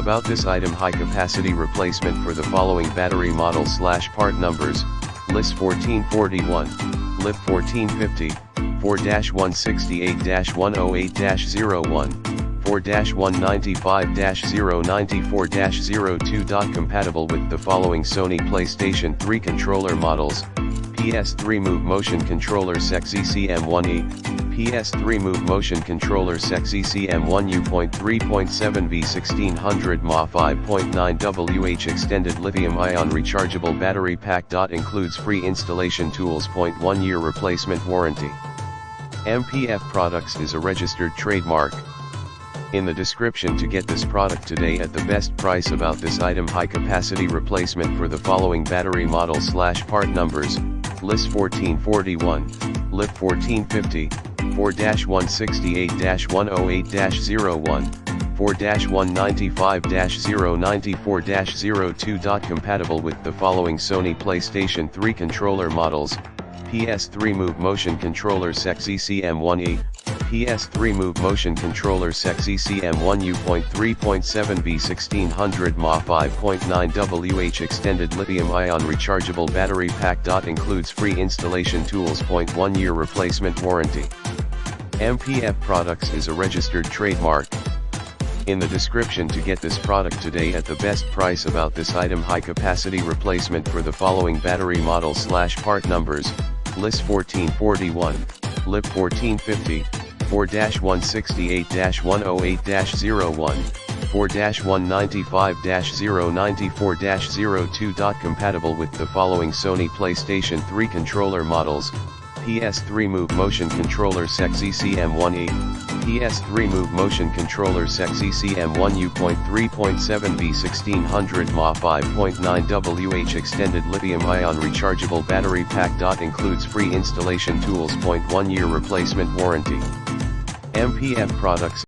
About this item: high capacity replacement for the following battery models / part numbers: LIS1441, LIP1450, 4-168-108-01, 4-195-094-02. Compatible with the following Sony PlayStation 3 controller models: PS3 Move Motion Controller SEC ECM1E, PS3 Move Motion Controller SEC ECM1U.3.7 V1600 mAh 5.9 WH Extended Lithium-Ion Rechargeable Battery Pack. Includes free installation tools. 1 year replacement warranty. MPF Products is a registered trademark. In the description to get this product today at the best price. About this item: high capacity replacement for the following battery models / part numbers: LIS1441, LIP1450, 4-168-108-01, 4-195-094-02. Compatible with the following Sony PlayStation 3 controller models: PS3 Move Motion Controller SEC ECM1E, PS3 Move Motion Controller SEC ECM1U.3.7 V1600 mAh 5.9 WH Extended Lithium-Ion Rechargeable Battery Pack. Includes free installation tools. 1 year replacement warranty. MPF Products is a registered trademark. In the description to get this product today at the best price. About this item: high capacity replacement for the following battery models / part numbers: LIS1441, LIP1450, 4-168-108-01, 4-195-094-02. Compatible with the following Sony PlayStation 3 controller models: PS3 Move Motion Controller SEC ECM1E, PS3 Move Motion Controller SEC ECM1U.3.7 V1600 mAh 5.9 WH Extended Lithium-Ion Rechargeable Battery Pack. Includes free installation tools. 1 year replacement warranty. MPF Products